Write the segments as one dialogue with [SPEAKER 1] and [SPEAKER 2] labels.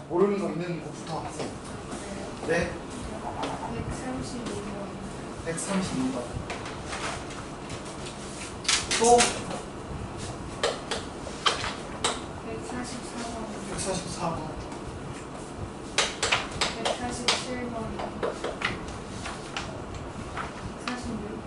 [SPEAKER 1] 모르는 거 있는 것부터 하세요. 네.
[SPEAKER 2] 132번.
[SPEAKER 1] 132번. 또
[SPEAKER 2] 144번.
[SPEAKER 1] 144번.
[SPEAKER 2] 147번. 146.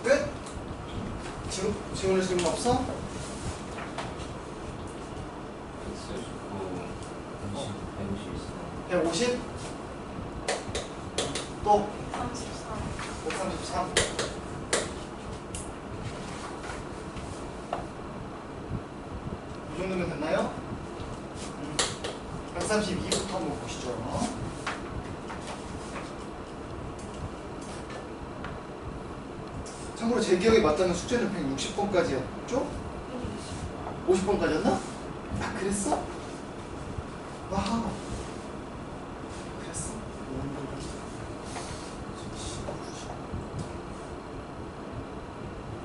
[SPEAKER 1] 끝? 지훈이 질문 없어? 150? 또 133. 이 정도면 됐나요? 132부터 한번 보시죠. 참고로 제 기억에 맞다면 숙제는 160번까지였죠? 50번까지였나? 아, 그랬어? 와우. 그랬어?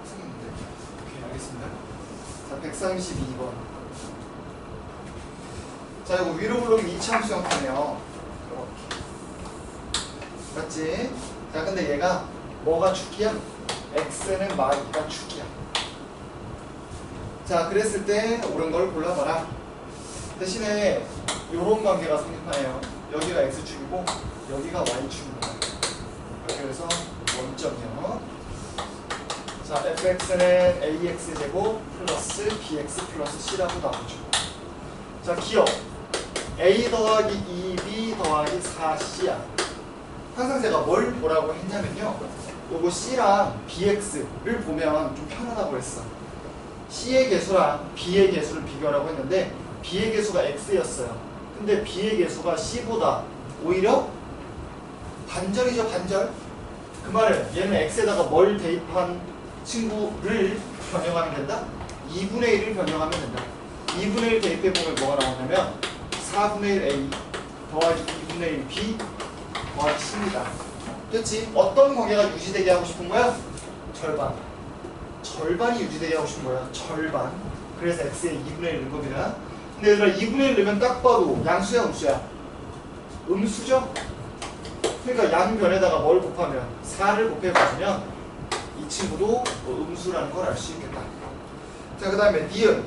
[SPEAKER 1] 학생인데. 오케이, 알겠습니다. 자, 132번. 자, 이거 위로 블록이 이차함수 형태네요. 이렇게. 맞지? 자, 근데 얘가 뭐가 축이야? x는 마이가 축이야. 자, 그랬을 때 옳은 걸 골라봐라. 대신에 요런 관계가 성립하네요. 여기가 x축이고 여기가 y축입니다. 그래서 원점이요. 자, fx는 ax제곱 플러스 bx 플러스 c라고 나오죠. 자, 기억 a 더하기 2b 더하기 4c야. 항상 제가 뭘 뭐라고 했냐면요, 요거 c랑 bx를 보면 좀 편하다고 했어. c의 개수랑 b의 개수를 비교하라고 했는데 b의 개수가 x였어요. 근데 b의 개수가 c보다 오히려 반절이죠, 반절. 그 말은 얘는 x에다가 뭘 대입한 친구를 변형하면 된다? 2분의 1을 변형하면 된다. 2분의 1 대입해보면 뭐가 나오냐면 4분의 1 a 더하기 2분의 1 b 더하기 c입니다. 그렇지? 어떤 관계가 유지되게 하고 싶은 거야? 절반. 절반이 유지되게 하고 싶은 거야. 절반. 그래서 x에 2분의 1 넣은 겁니다. 근데 얘들아, 2분의 1 넣으면 딱 봐도 양수야, 음수야? 음수죠? 그러니까 양변에다가 뭘 곱하면 4를 곱해보면 이 친구도 음수라는 걸 알 수 있겠다. 자, 그 다음에 니은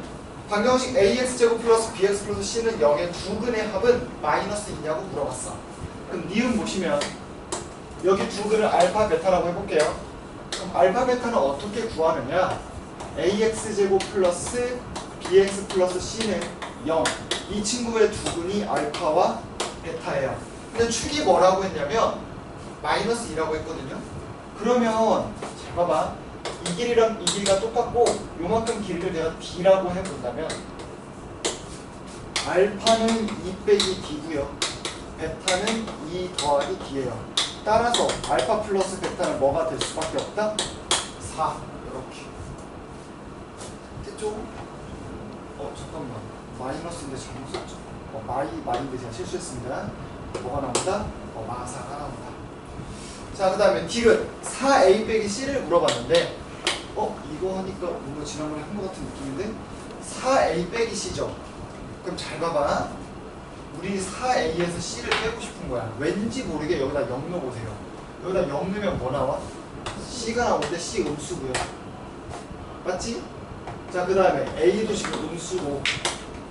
[SPEAKER 1] 방정식 ax제곱 플러스 bx 플러스 c는 0의 두 근의 합은 마이너스 2냐고 물어봤어. 그럼 니은 보시면 여기 두 근을 알파 베타라고 해볼게요. 그럼 알파 베타는 어떻게 구하느냐? ax제곱 플러스 bx 플러스 c는 0. 이 친구의 두 근이 알파와 베타예요. 근데 축이 뭐라고 했냐면 마이너스 2라고 했거든요. 그러면 잘 봐봐. 이 길이랑 이 길이가 똑같고 요만큼 길이를 내가 d라고 해본다면 알파는 2 빼기 d고요. 베타는 2 더하기 d예요. 따라서 알파 플러스 베타는 뭐가 될 수밖에 없다? 4. 이렇게. 됐죠? 잠깐만. 마이너스인데 잘못 썼죠. 마이인데 제가 실수했습니다. 뭐가 나온다? 마사가 나온다. 자, 그 다음에 딜은 4a 빼기 c를 물어봤는데 이거 하니까 뭔가 지난번에 한 것 같은 느낌인데 4a 빼기 c죠. 그럼 잘 봐봐. 우리 4a에서 c를 빼고 싶은 거야. 왠지 모르게 여기다 0 넣어보세요. 여기다 0 넣으면 뭐 나와? c가 나오는데 c 음수고요. 맞지? 자, 그 다음에 a도 지금 음수고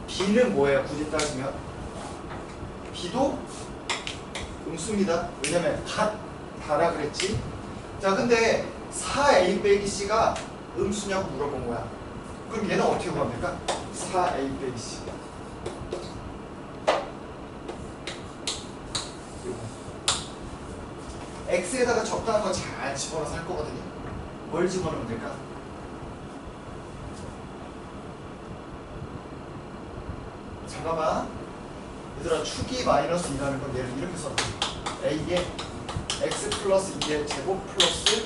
[SPEAKER 1] b는 뭐예요? 굳이 따지면 b도 음수입니다. 왜냐면 다라 그랬지? 자, 근데 4a 빼기 c가 음수냐고 물어본 거야. 그럼 얘는 어떻게 구하면 될까? 4a 빼기 c. x에다가 적당한 거 잘 집어넣어서 할 거거든요. 뭘 집어넣으면 될까? 잠깐만. 얘들아, 축이 마이너스 2라는 건 얘를 이렇게 써놔. a에 x 플러스 2의 제곱 플러스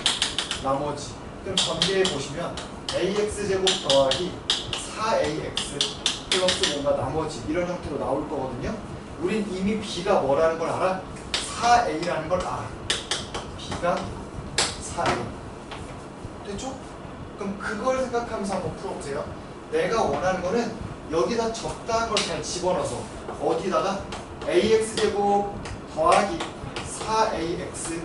[SPEAKER 1] 나머지. 그럼 전개해 보시면 ax 제곱 더하기 4ax 플러스 뭔가 나머지 이런 형태로 나올 거거든요. 우린 이미 b가 뭐라는 걸 알아? 4a라는 걸 알아. b가 4a. 됐죠? 그럼 그걸 생각하면서 한번 풀어보세요. 내가 원하는 거는 여기다 적당한 걸 잘 집어넣어서 어디다가 ax제곱 더하기 4ax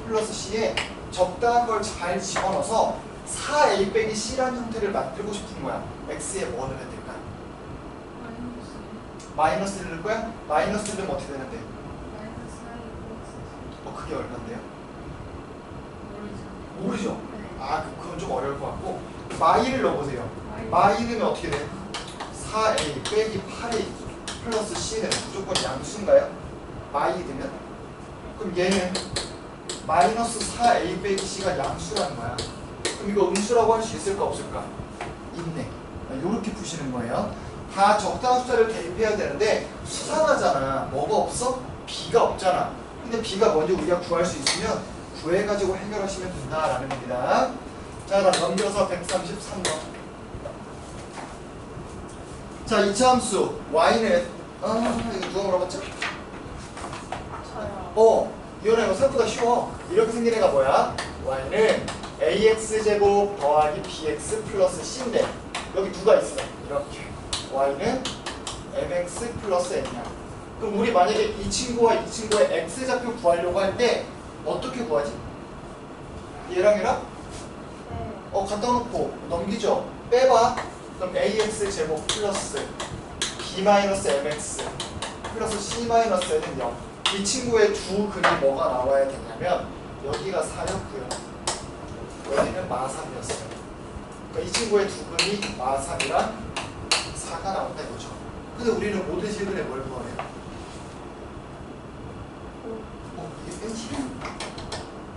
[SPEAKER 1] 플러스 c에 적당한 걸 잘 집어넣어서 4a 빼기 c라는 형태를 만들고 싶은 거야. x에 뭐를 해야 될까? 마이너스를 넣을 거야? 마이너스를 넣으면 어떻게 되는데? 그게 얼마인데요? 모르죠? 아, 그건 좀 어려울 것 같고 마이를 넣어보세요. 마이 넣으면 어떻게 돼? 4a 빼기 8a 플러스 c는 무조건 양수인가요? 마이 넣으면? 그럼 얘는 마이너스 4a 빼기 c가 양수라는 거야. 그럼 이거 음수라고 할 수 있을까 없을까? 있네. 이렇게 푸시는 거예요. 다 적당한 숫자를 대입해야 되는데 수상하잖아. 뭐가 없어? b가 없잖아. 근데 b가 먼저 우리가 구할 수 있으면 구해가지고 해결하시면 된다라는 겁니다. 자, 그럼 넘겨서 133번. 자, 이차 함수 y는 이거 누가 물어봤죠? 이거는 이거 생각보다 쉬워. 이렇게 생긴 애가 뭐야? y는 ax제곱 더하기 bx 플러스 c인데 여기 누가 있어? 이렇게 y는 mx 플러스 n이야. 그럼 우리 만약에 이 친구와 이 친구의 x좌표 구하려고 할 때 어떻게 구하지? 얘랑 얘랑? 갖다 놓고 넘기죠. 빼봐. 그럼 ax제곱 플러스 b 마이너스 mx 플러스 c 마이너스 n은 0. 이 친구의 두 근이 뭐가 나와야 되냐면 여기가 4였고요. 여기는 마3이었어요. 그러니까 이 친구의 두 근이 마3이랑 4가 나온다 이거죠. 근데 우리는 모든 실근에 뭘 구해요? 이게 뺀지는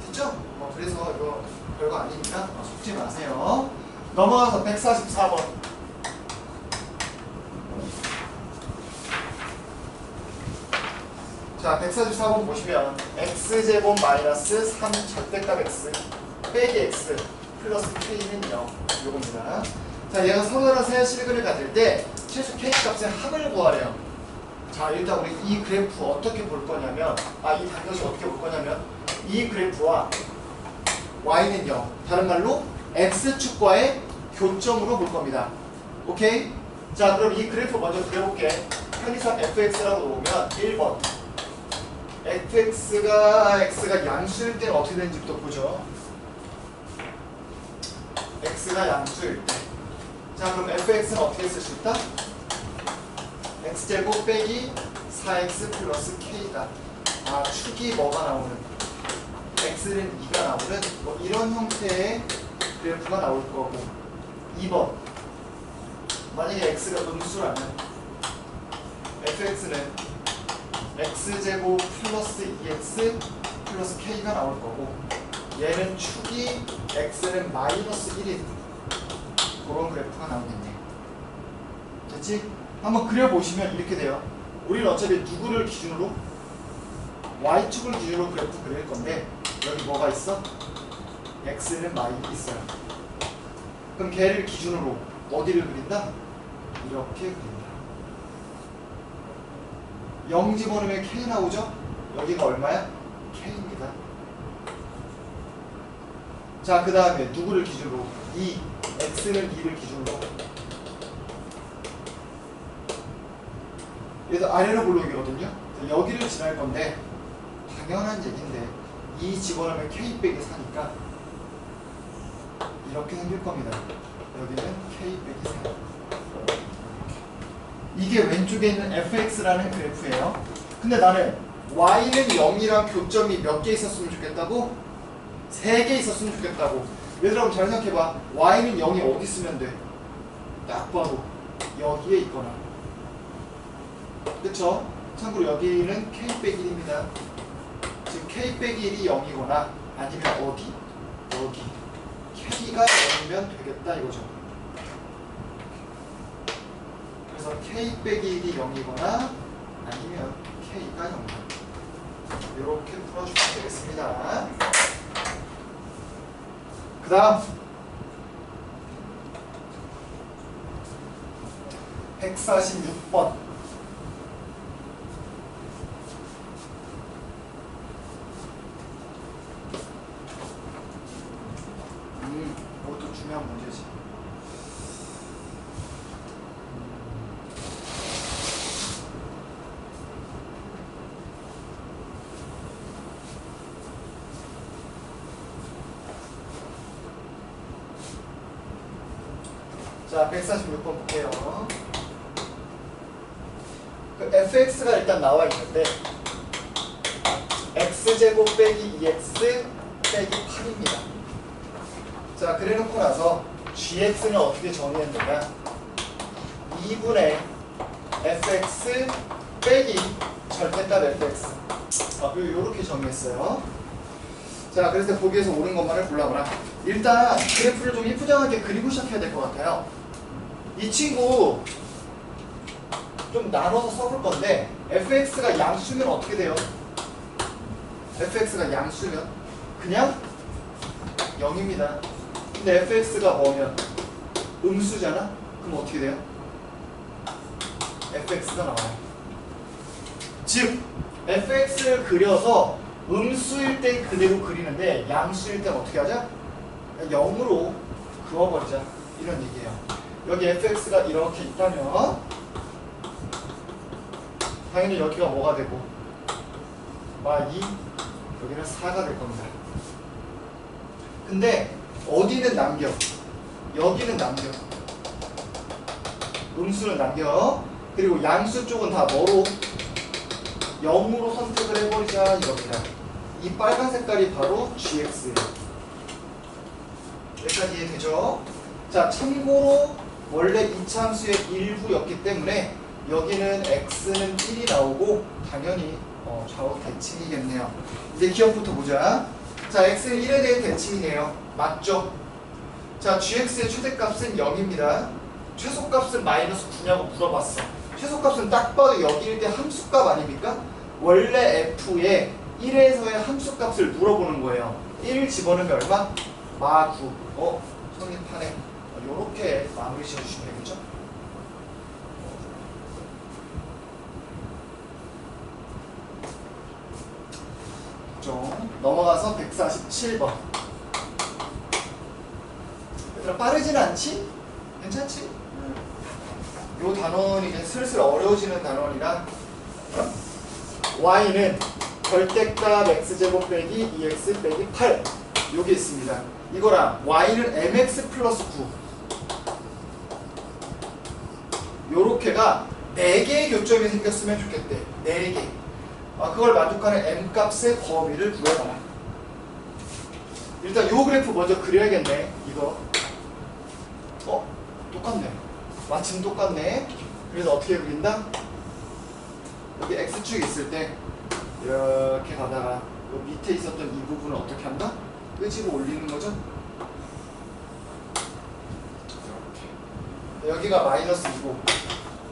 [SPEAKER 1] 됐죠? 그래서 이거 별거 아니니까 속지 마세요. 넘어가서 144번. 자, 144번 보시면 x제곱 마이너스 3 절대값 x 빼기 x 플러스 k는 0 요겁니다. 자, 얘가 서로 다른 세 실근을 가질 때 최소 k 값의 합을 구하래요. 자, 일단 우리 이 그래프 어떻게 볼 거냐면 이 단것이 어떻게 볼 거냐면 이 그래프와 y는 0 다른 말로 x축과의 교점으로 볼 겁니다. 오케이? 자, 그럼 이 그래프 먼저 그려볼게. 편의상 fx라고 놓으면 1번 x가 양수일 때는 어떻게 되는지부터 보죠. x가 양수일 때. 자, 그럼 fx는 어떻게 쓸 수 있다? x제곱 빼기 4x 플러스 k다. 축이 뭐가 나오는? x는 2가 나오는 뭐 이런 형태의 그래프가 나올 거고. 2번 만약에 x가 음수라면 fx는 x제곱 플러스 2x 플러스 k가 나올 거고 얘는 축이 x는 마이너스 1인 그런 그래프가 나오겠네. 됐지? 한번 그려보시면 이렇게 돼요. 우리는 어차피 누구를 기준으로? y축을 기준으로 그래프 그릴 건데 여기 뭐가 있어? x는 마이너스 있어요. 그럼 걔를 기준으로 어디를 그린다? 이렇게 그린다. 0 집어넣으면 k 나오죠? 여기가 얼마야? k입니다. 자, 그 다음에 누구를 기준으로? 2, x는 2를 기준으로. 얘도 아래로 볼록이거든요. 여기를 지날 건데 당연한 얘기인데 2 집어넣으면 k 빼기 4니까 이렇게 생길 겁니다. 여기는 k 빼기 4. 이게 왼쪽에 있는 fx라는 그래프예요. 근데 나는 y는 0이랑 교점이 몇 개 있었으면 좋겠다고? 3개 있었으면 좋겠다고. 얘들아 한번 잘 생각해봐. y는 0이 어디 쓰면 돼? 딱 봐도 여기에 있거나. 그쵸? 참고로 여기는 k 빼기 1입니다. 즉 k 빼기 1이 0이거나 아니면 어디? 여기. k가 0이면 되겠다 이거죠. 그래서 k 빼기 1이 0이거나 아니면 k가 0이다. 이렇게 풀어주시면 되겠습니다. 그 다음 146번. 이것도 중요한 문제지. 자, 146번 볼게요. 그 fx가 일단 나와 있는데 x제곱 빼기 2x 빼기 8입니다. 자, 그래놓고 나서 gx는 어떻게 정의했느냐? 2분의 fx 빼기 절대값 fx. 요렇게 정의했어요. 자, 그래서 거기에서 옳은 것만을 골라보라. 일단 그래프를 좀 이쁘장하게 그리고 시작해야 될 것 같아요. 이 친구 좀 나눠서 써볼 건데 fx가 양수면 어떻게 돼요? fx가 양수면 그냥 0입니다. 근데 fx가 뭐면 음수잖아? 그럼 어떻게 돼요? fx가 나와요. 즉 fx를 그려서 음수일 땐 그대로 그리는데 양수일 땐 어떻게 하자? 0으로 그어버리자, 이런 얘기예요. 여기 fx가 이렇게 있다면 당연히 여기가 뭐가 되고 y, 여기는 4가 될 겁니다. 근데 어디는 남겨, 여기는 남겨, 음수는 남겨. 그리고 양수 쪽은 다 뭐로? 0으로 선택을 해버리자, 이겁니다. 이 빨간 색깔이 바로 gx예요. 여기까지 이해되죠? 자, 참고로 원래 이차함수의 일부였기 때문에 여기는 x는 1이 나오고 당연히 좌우 대칭이겠네요. 이제 기억부터 보자. 자, x는 1에 대해 대칭이네요. 맞죠? 자, gx의 최대값은 0입니다. 최소값은 마이너스 9냐고 물어봤어. 최소값은 딱 봐도 여기일 때 함수값 아닙니까? 원래 f에 1에서의 함수값을 물어보는 거예요. 1 집어넣으면 얼마? 마9. 성립하네. 요렇게 마무리 지어주시면 되겠죠? 좀 넘어가서 147번. 얘들아, 빠르진 않지? 괜찮지? 요 단원이 이제 슬슬 어려워지는 단원이라 y는 절대값 x제곱 빼기 2x 빼기 8 요게 있습니다. 이거랑 y는 mx 플러스 9 요렇게가 4개의 교점이 생겼으면 좋겠대. 4개. 그걸 만족하는 m값의 범위를 구해봐라. 일단 요 그래프 먼저 그려야겠네. 이거 똑같네. 마침 똑같네. 그래서 어떻게 그린다? 여기 x축이 있을 때 이렇게 가다가 요 밑에 있었던 이 부분을 어떻게 한다? 끄집어 올리는 거죠? 이렇게. 여기가 마이너스 2고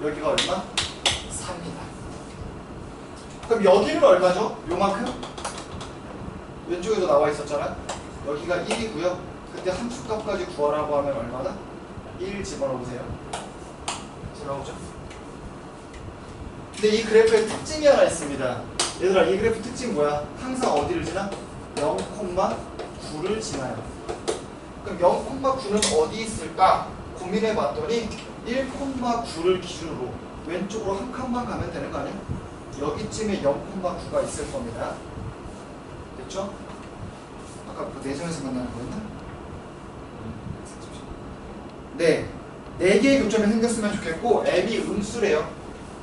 [SPEAKER 1] 여기가 얼마? 3입니다. 그럼 여기는 얼마죠? 요만큼? 왼쪽에도 나와 있었잖아. 여기가 1이고요. 그때 함수값까지 구하라고 하면 얼마다? 1 집어넣으세요. 나오죠? 근데 이 그래프의 특징이 하나 있습니다. 얘들아, 이 그래프 특징 뭐야? 항상 어디를 지나? 0,9를 지나요. 그럼 0,9는 어디 있을까? 고민해 봤더니 1,9를 기준으로 왼쪽으로 한 칸만 가면 되는 거 아니야? 여기쯤에 0,9가 있을 겁니다. 됐죠? 아까 그 내점에서 만나는 거였나? 네. 4개의 교점이 생겼으면 좋겠고 m이 음수래요.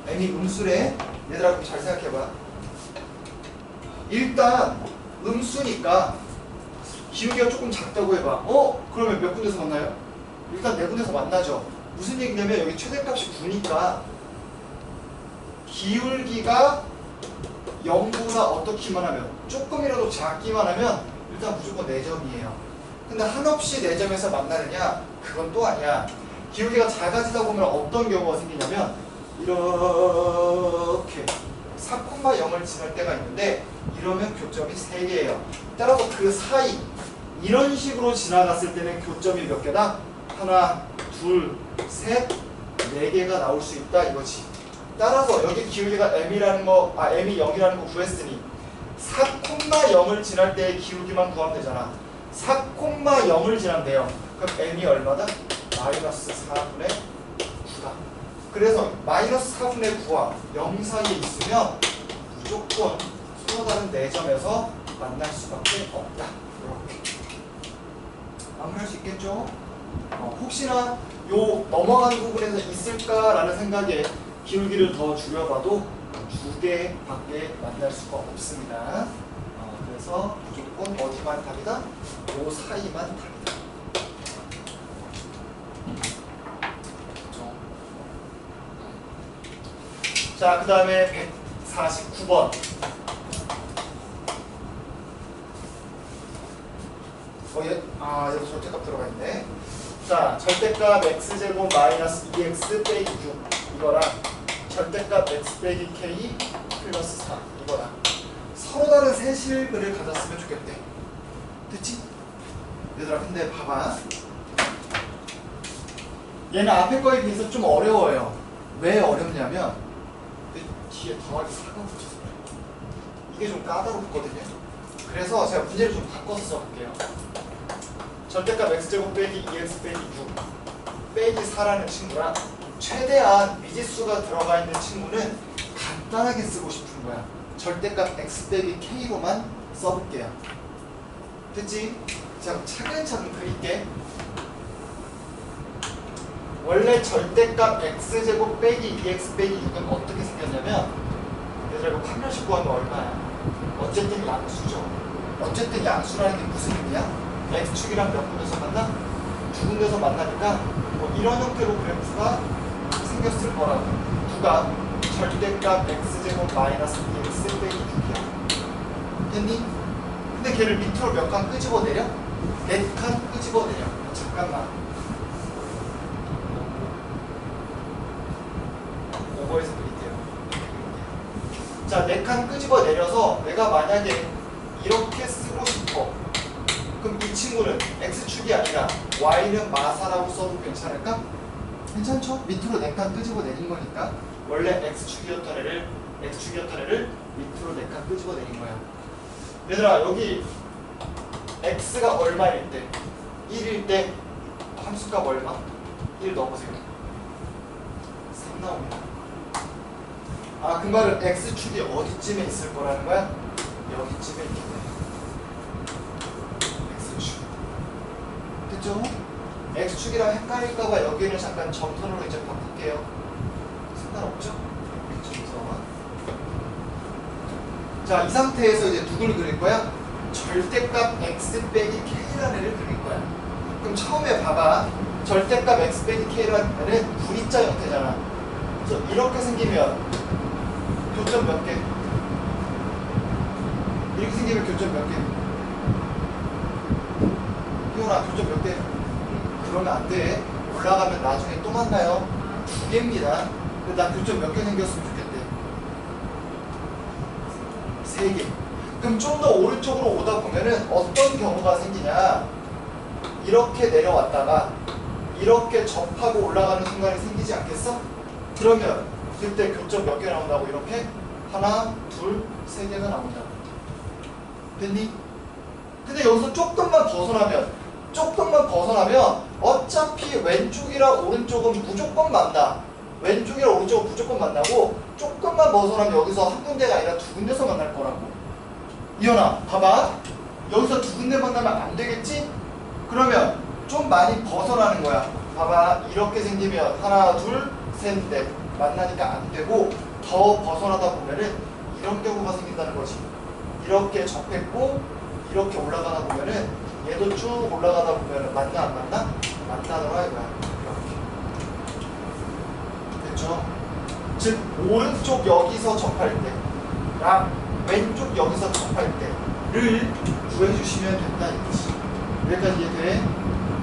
[SPEAKER 1] m이 음수래. 얘들아, 잘 생각해봐. 일단 음수니까 기울기가 조금 작다고 해봐. 그러면 몇 군데서 만나요? 일단 4군데서 만나죠. 무슨 얘기냐면 여기 최대값이 9니까 기울기가 0보다 어떻기만 하면, 조금이라도 작기만 하면 일단 무조건 4점이에요. 근데 한없이 4점에서 만나느냐? 그건 또 아니야. 기울기가 작아지다 보면 어떤 경우가 생기냐면 이렇게 4,0을 지날 때가 있는데 이러면 교점이 3개예요. 따라서 그 사이 이런 식으로 지나갔을 때는 교점이 몇 개다? 하나, 둘, 셋, 4개가 나올 수 있다 이거지. 따라서 여기 기울기가 m이라는 거, m이 0이라는 거 구했으니 4,0을 지날 때의 기울기만 구하면 되잖아. 4,0을 지난대요. 그럼 m이 얼마다? 마이너스 4분의 9다. 그래서 마이너스 4분의 9와 0 사이에 있으면 무조건 서로 다른 4점에서 만날 수밖에 없다. 이렇게 마무리할 수 있겠죠? 혹시나 요 넘어가는 부분에서 있을까라는 생각에 기울기를 더 줄여봐도 2개밖에 만날 수가 없습니다. 그래서 무조건 어디만 답이다? 요 사이만 답이다. 자, 그 다음에 149번. 여기 절대값 들어가 있네. 자, 절대값 x제곱 마이너스 2x 빼기 6 이거랑 절대값 x 빼기 k 플러스 4 이거랑 서로 다른 세실근을 가졌으면 좋겠대. 됐지? 얘들아, 근데 봐봐. 얘는 앞에 거에 비해서 좀 어려워요. 왜 어렵냐면 뒤에 더하기 4가 붙여서 그래. 이게 좀 까다롭거든요. 그래서 제가 문제를 좀 바꿔서 써볼게요. 절대값 x제곱 빼기 2x 빼기 6 빼기 4라는 친구랑 최대한 미지수가 들어가 있는 친구는 간단하게 쓰고 싶은 거야. 절대값 x 빼기 k로만 써볼게요. 됐지? 자, 차근차근 그릴게. 원래 절대값 x제곱 빼기 2x 빼기 6은 어떻게 생겼냐면, 얘들아 이거 판별식 구하면 얼마야? 어쨌든 양수죠. 어쨌든 양수라는 게 무슨 의미야? x축이랑 몇 군데서 만나? 2군데서 만나니까 뭐 이런 형태로 그래프가 생겼을 거라고. 누가? 절대값 x제곱 마이너스 2x 빼기 6이야. 됐니? 근데 걔를 밑으로 몇 칸 끄집어 내려? 4칸 끄집어 내려. 잠깐만. 오버해서 그릴게요. 자, 4칸 끄집어 내려서 내가 만약에 이렇게 쓰고 싶어. 그럼 이 친구는 x축이 아니라 y는 마사라고 써도 괜찮을까? 괜찮죠? 밑으로 4칸 끄집어 내린 거니까. 원래 x축이었던 애를 밑으로 4칸 끄집어 내린 거야. 얘들아, 여기 x가 얼마일 때? 1일 때 함수값 얼마? 1 넣어보세요. 3 나옵니다. 그 말은 x축이 어디쯤에 있을 거라는 거야? 여기쯤에 있겠네. x축. 됐죠? x축이랑 헷갈릴까봐 여기는 잠깐 점선으로 이제 바꿀게요. 상관없죠? 점선. 자, 이 상태에서 이제 누굴 그릴 거야? 절대값 x 빼기 k라는 애를 그릴 거야. 그럼 처음에 봐봐. 절대값 x 빼기 k라는 애는 V자 형태잖아. 그래서 이렇게 생기면 교점 몇 개? 이렇게 생기면 교점 몇 개? 희원아, 교점 몇 개? 그러면 안 돼. 올라가면 나중에 또 만나요. 2개입니다. 근데 나 교점 몇 개 생겼으면 좋겠대. 3개. 그럼 좀 더 오른쪽으로 오다 보면은 어떤 경우가 생기냐? 이렇게 내려왔다가 이렇게 접하고 올라가는 순간이 생기지 않겠어? 그러면 그때 교점 몇 개 나온다고? 이렇게 하나, 둘, 3개가 나온다. 됐니? 근데 여기서 조금만 벗어나면 어차피 왼쪽이랑 오른쪽은 무조건 만나. 왼쪽이랑 오른쪽은 무조건 만나고 조금만 벗어나면 여기서 한 군데가 아니라 2군데서 만날 거라고. 이현아, 봐봐. 여기서 2군데 만나면 안 되겠지? 그러면 좀 많이 벗어나는 거야. 봐봐. 이렇게 생기면 하나, 둘, 셋, 넷 만나니까 안 되고 더 벗어나다 보면은 이런 경우가 생긴다는 거지. 이렇게 접했고 이렇게 올라가다 보면은 얘도 쭉 올라가다 보면은 만나 안 만나? 만나더라 이거야. 이렇게. 됐죠? 즉 오른쪽 여기서 접할 때랑 왼쪽 여기서 접할 때를 구해주시면 된다 이거지. 여기까지 이해돼?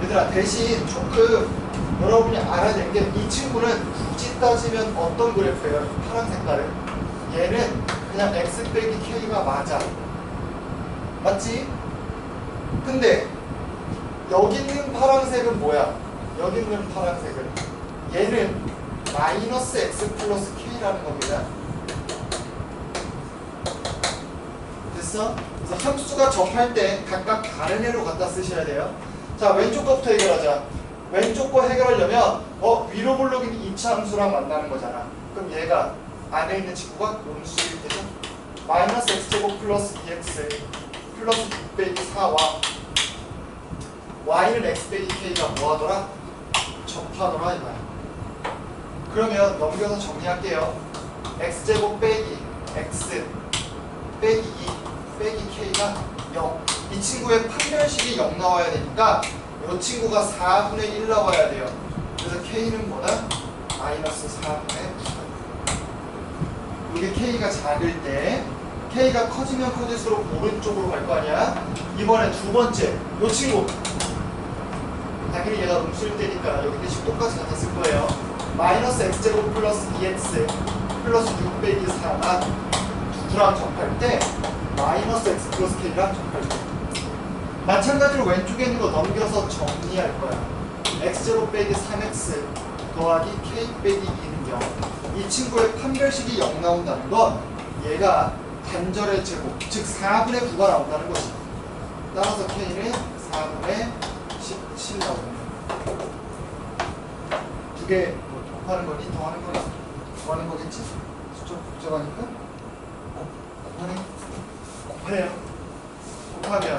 [SPEAKER 1] 얘들아, 대신 조금 여러분이 알아야 될 게 이 친구는 굳이 따지면 어떤 그래프예요? 파란 색깔은 얘는 그냥 x 빼기 k가 맞아. 맞지? 근데 여기 있는 파란색은 뭐야? 여기 있는 파란색은 얘는 마이너스 x 플러스 k라는 겁니다. 됐어? 그래서 함수가 접할 때 각각 다른 애로 갖다 쓰셔야 돼요. 자, 왼쪽 거부터 해결하자. 왼쪽 거 해결하려면 위로 블록인 2차 함수랑 만나는 거잖아. 그럼 얘가 안에 있는 친구가 음수일 테죠. 마이너스 x제곱 플러스 2x 플러스 6 빼기 4와 y는 x 빼기 k가 뭐하더라? 접하더라 이거야. 그러면 넘겨서 정리할게요. x제곱 빼기 x 빼기 2 빼기 k가 0. 이 친구의 판별식이 0 나와야 되니까 이 친구가 4분의 1 나와야 돼요. 그래서 k는 뭐다? 마이너스 4분의 9. 이게 k가 작을 때 k가 커지면 커질수록 오른쪽으로 갈 거 아니야? 이번에 두 번째 이 친구 당연히 얘가 음수일 때니까 여기 대신 똑같이 갖다 쓸 거예요. 마이너스 x제곱 플러스 2x 플러스 6 빼기 4가 두랑 접할 때 마이너스 x 플러스 k랑 접할 때 마찬가지로 왼쪽에 있는 거 넘겨서 정리할 거야. x제곱 빼기 3x 더하기 k 빼기 2는 0. 이 친구의 판별식이 0 나온다는 건 얘가 단절의 제곱, 즉 4분의 9가 나온다는 거지. 따라서 k는 4분의 17 나오는 두 개 곱하는 거니 더하는 거니 더하는 거겠지? 숫자 복잡하니까 곱하네요. 곱하면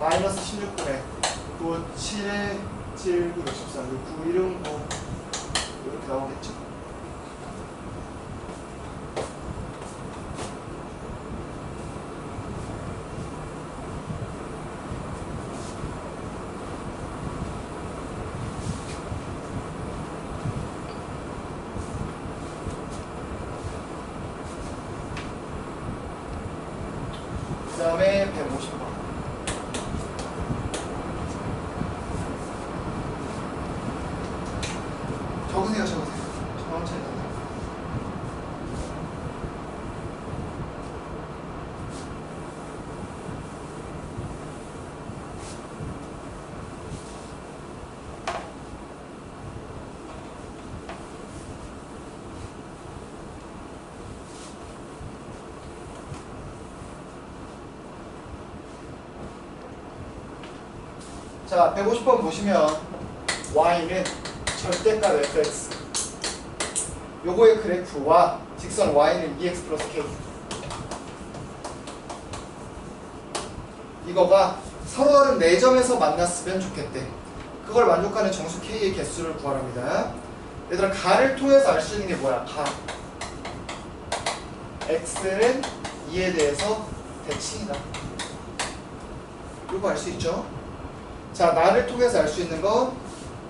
[SPEAKER 1] 마이너스 16분의 9 7에 7 9 13 9 1은 9 이렇게 나오겠죠? 그 다음에 150번. 적으세요. 천천히. 자, 150번 보시면 y는 절대값 fx 요거의 그래프와 직선 y는 2x 플러스 k 이거가 서로 다른 4점에서 만났으면 좋겠대. 그걸 만족하는 정수 k의 개수를 구하랍니다. 얘들아, 가를 통해서 알 수 있는 게 뭐야? 가 x는 2에 대해서 대칭이다. 이거 알 수 있죠? 자, 나를 통해서 알 수 있는 건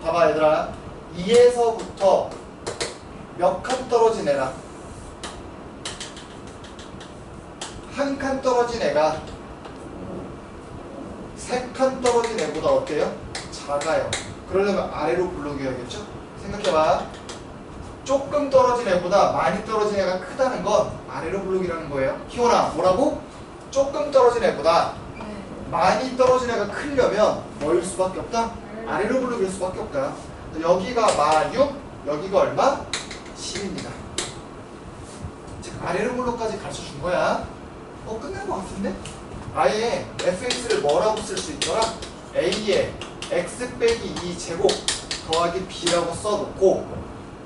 [SPEAKER 1] 봐봐 얘들아, 2에서부터 몇 칸 떨어진 애라 한 칸 떨어진 애가 3칸 떨어진 애보다 어때요? 작아요. 그러려면 아래로 블록이어야겠죠? 생각해봐. 조금 떨어진 애보다 많이 떨어진 애가 크다는 건 아래로 블록이라는 거예요. 희원아, 뭐라고? 조금 떨어진 애보다 많이 떨어진 애가 크려면 뭐일 수밖에 없다? 아래로 블록일 수밖에 없다. 여기가 마 6, 여기가 얼마? 10입니다. 즉 아래로 블록까지 가르쳐 준 거야. 끝난 것 같은데? 아예 fx를 뭐라고 쓸 수 있더라? a에 x 빼기 2 제곱 더하기 b라고 써놓고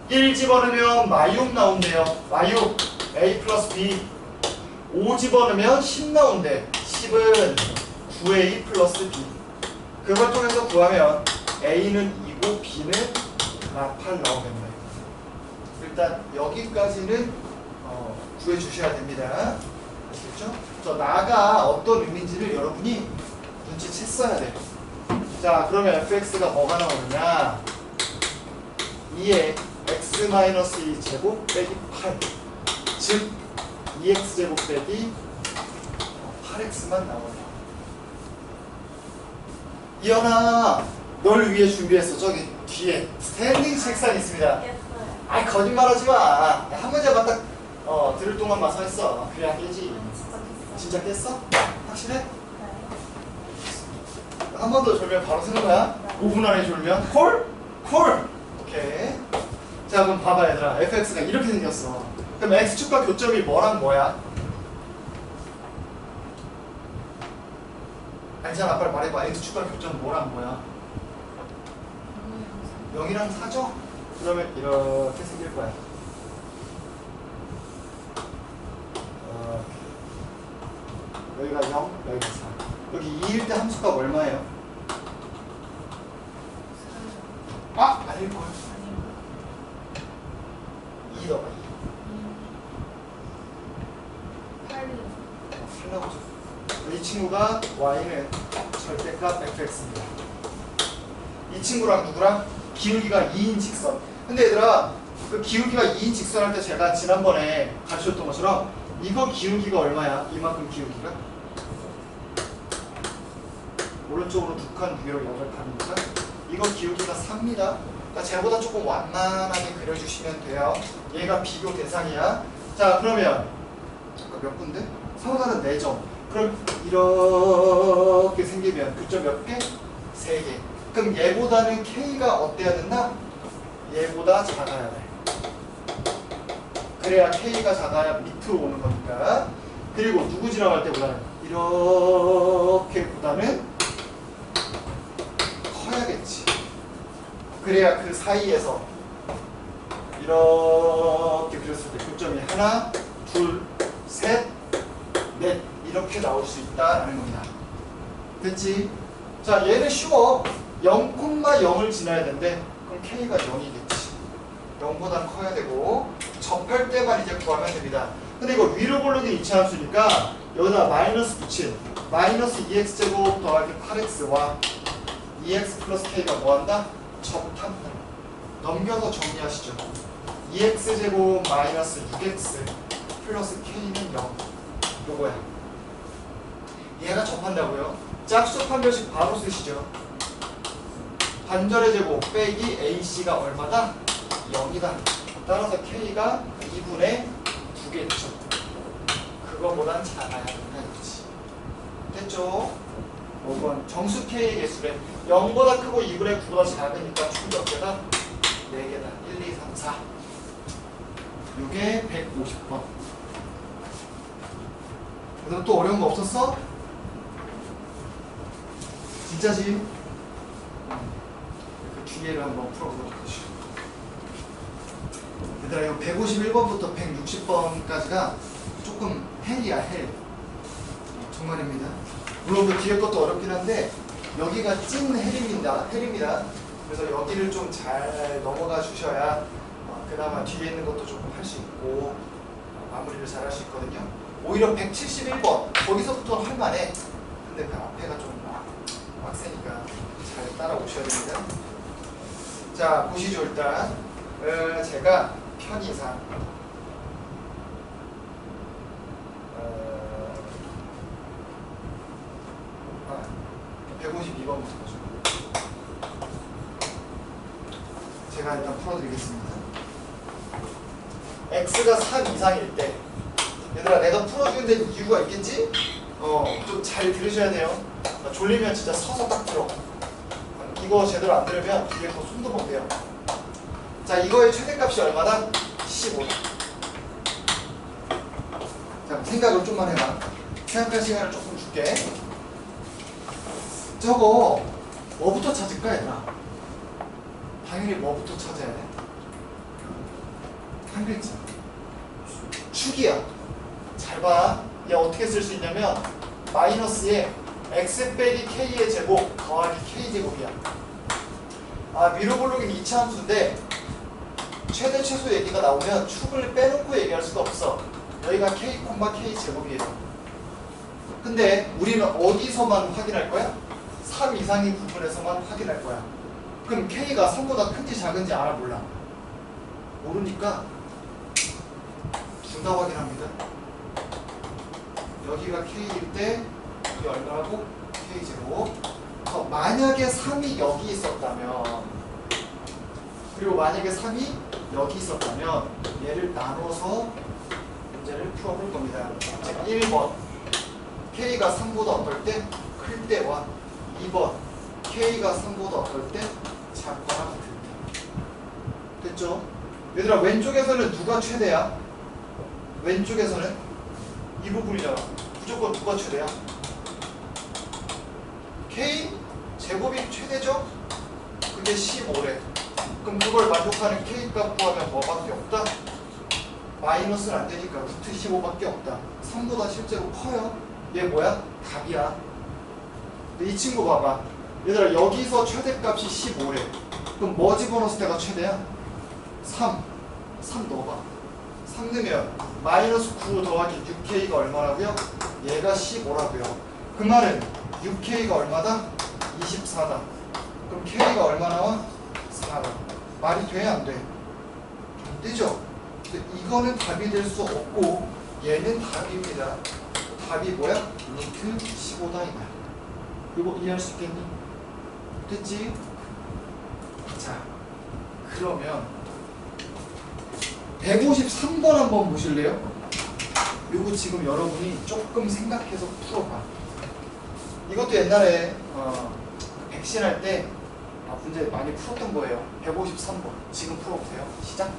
[SPEAKER 1] 1 집어넣으면 마6 나온대요. 마6 a 플러스 b 5 집어넣으면 10 나온대. 10은 9a 플러스 b. 그걸 통해서 구하면 a는 2고 b는 마8 나오겠네. 일단 여기까지는 구해주셔야 됩니다. 아시겠죠? 저 나가 어떤 의미인지를 여러분이 눈치챘어야 돼요. 자, 그러면 fx가 뭐가 나오느냐? 2에 x-2 제곱 빼기 8, 즉 2x 제곱 빼기 8x만 나오네요. 이현아, 널 위해 준비했어. 저기 뒤에 스탠딩 책상이 있습니다. 아이, 거짓말하지 마. 한 문제만 딱 들을 동안만 서 있어. 그래야 깨지.
[SPEAKER 2] 아니,
[SPEAKER 1] 진짜
[SPEAKER 2] 진짜
[SPEAKER 1] 깼어? 확실해?
[SPEAKER 2] 네.
[SPEAKER 1] 한 번 더 졸면 바로 쓰는 거야? 5분 안에 졸면? 콜? 콜! 오케이. 자, 그럼 봐봐, 얘들아. fx가 이렇게 생겼어. 그럼 x축과 교점이 뭐랑 뭐야? 아니잖아, 빨리 말해봐. x축과 교점 뭐랑 뭐야? 0이랑 4죠? 그러면 이렇게 생길 거야. 여기가 0, 여기가 4. 여기 2일 때 함수값 얼마예요? 아! 아닐걸. 2 더가 2. 8라고 줘. 이 친구가 y는 절대값 fx입니다. 이 친구랑 누구랑? 기울기가 2인 직선. 근데 얘들아, 그 기울기가 2인 직선 할 때 제가 지난번에 가르쳤던 것처럼 이거 기울기가 얼마야? 이만큼 기울기가? 오른쪽으로 두 칸 위로 8칸입니다. 이거 기울기가 3입니다. 그러니까 쟤보다 조금 완만하게 그려주시면 돼요. 얘가 비교 대상이야. 자, 그러면 몇 군데? 서로다른 4점. 그럼 이렇게 생기면 교점 몇 개? 3개. 그럼 얘보다는 K가 어때야 된다? 얘보다 작아야 돼. 그래야 K가 작아야 밑으로 오는 거니까. 그리고 누구 지나갈 때보다는 이렇게보다는 커야겠지. 그래야 그 사이에서 이렇게 그렸을 때 교점이 하나, 둘, 셋, 넷 이렇게 나올 수 있다라는 겁니다. 됐지? 자, 얘는 쉬워. 0,0을 지나야 된대. 그럼 K가 0이겠지. 0보단 커야 되고 접할 때만 이제 구하면 됩니다. 근데 이거 위로 고르기 이차함수니까 여기다 마이너스 붙인 마이너스 2x제곱 더하기 8x와 2x 플러스 k가 뭐한다? 접한다. 넘겨서 정리하시죠. 2x제곱 마이너스 6x 플러스 k는 0. 요거야. 얘가 접한다고요? 짝수 판별식 바로 쓰시죠. 반절의 제곱 빼기 ac가 얼마다? 0이다. 따라서 k가 2분의 2겠죠. 그거보단 작아야 된다 이거지. 됐죠? 5번 정수 k의 개수래. 0보다 크고 2분의 9보다 작으니까 총 몇 개다? 4개다. 1, 2, 3, 4. 이게 150번. 그래서 또 어려운 거 없었어? 진짜지? 그 뒤에를 한번 풀어보도록 하시죠. 얘들아, 이거 151번부터 160번까지가 조금 헬이야, 헬. 정말입니다. 물론 그 뒤에 것도 어렵긴 한데 여기가 찐 헬입니다. 그래서 여기를 좀 잘 넘어가 주셔야 그나마 뒤에 있는 것도 조금 할 수 있고 마무리를 잘 할 수 있거든요. 오히려 171번 거기서부터는 할만해. 근데 그 앞에가 좀 빡세니까 잘 따라오셔야 됩니다. 자, 보시죠. 일단 제가 편의상 152번부터 보죠. 제가 일단 풀어드리겠습니다. x가 3 이상일 때 얘들아, 내가 풀어주는 데 이유가 있겠지? 좀 잘 들으셔야 돼요. 졸리면 진짜 서서 딱 들어. 이거 제대로 안 들으면 뒤에 더 숨도 못 돼요. 자, 이거의 최대값이 얼마다? 15다. 자, 생각을 좀만 해봐. 생각할 시간을 조금 줄게. 저거 뭐부터 찾을까, 얘들아? 당연히 뭐부터 찾아야 돼? 한 글자. 축이야. 잘 봐. 얘 어떻게 쓸 수 있냐면 마이너스에 x 빼기 k의 제곱 더하기 k 제곱이야. 위로 고르기는 2차 함수인데 최대 최소 얘기가 나오면 축을 빼놓고 얘기할 수가 없어. 여기가 k, k 제곱이에요. 근데 우리는 어디서만 확인할 거야? 3 이상의 부분에서만 확인할 거야. 그럼 k가 3보다 큰지 작은지 알아 몰라? 모르니까 둘 다 확인합니다. 여기가 k일 때 이게 얼마라고? k제곱. 만약에 3이 여기 있었다면, 그리고 만약에 3이 여기 있었다면 얘를 나눠서 문제를 풀어볼 겁니다. 자, 1번 K가 3보다 어떨 때? 클 때와 2번 K가 3보다 어떨 때? 작거나 같을 때. 됐죠? 얘들아 왼쪽에서는 누가 최대야? 왼쪽에서는 이 부분이잖아. 무조건 누가 최대야? K 제곱이 최대죠? 그게 15래. 그럼 그걸 만족하는 K 값 구하면 뭐밖에 없다? 마이너스는 안 되니까 루트 15밖에 없다. 3보다 실제로 커요. 얘 뭐야? 답이야. 근데 이 친구 봐봐. 얘들아 여기서 최대값이 15래. 그럼 뭐 집어넣었을 때가 최대야? 3 넣어봐. 3 넣으면 마이너스 9 더하기 6K가 얼마라고요? 얘가 15라고요. 그 말은 6K가 얼마다? 24다. 그럼 K가 얼마 나와? 4다. 말이 돼? 안 돼? 안 되죠? 근데 이거는 답이 될 수 없고 얘는 답입니다. 답이 뭐야? 루트 15다 이거야. 이거 이해할 수 있겠니? 됐지? 자 그러면 153번 한번 보실래요? 이거 지금 여러분이 조금 생각해서 풀어봐. 이것도 옛날에 백신할 때 문제 많이 풀었던 거예요. 153번 지금 풀어보세요. 시작.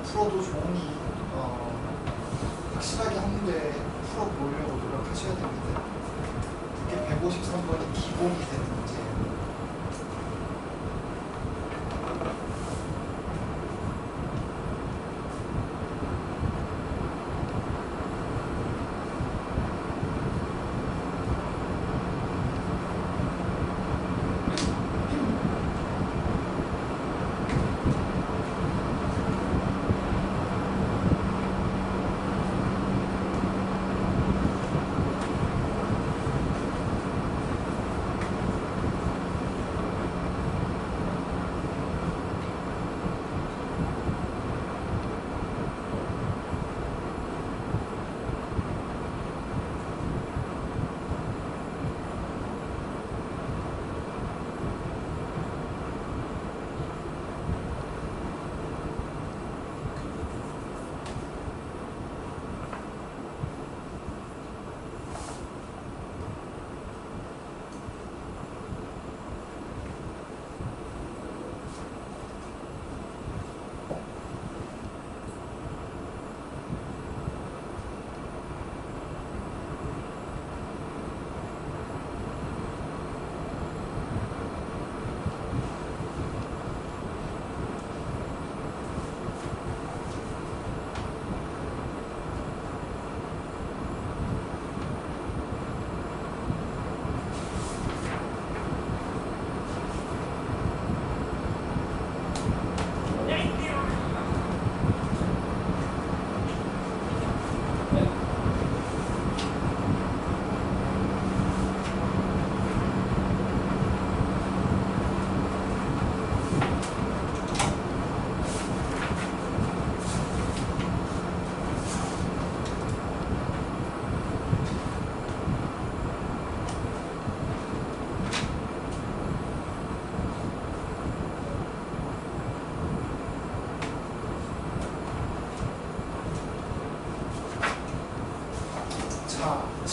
[SPEAKER 1] 풀어도 좋으니 확실하게 한 문제 풀어보려고 노력하셔야 됩니다. 그게 153번이 기본이 되는 문제예요.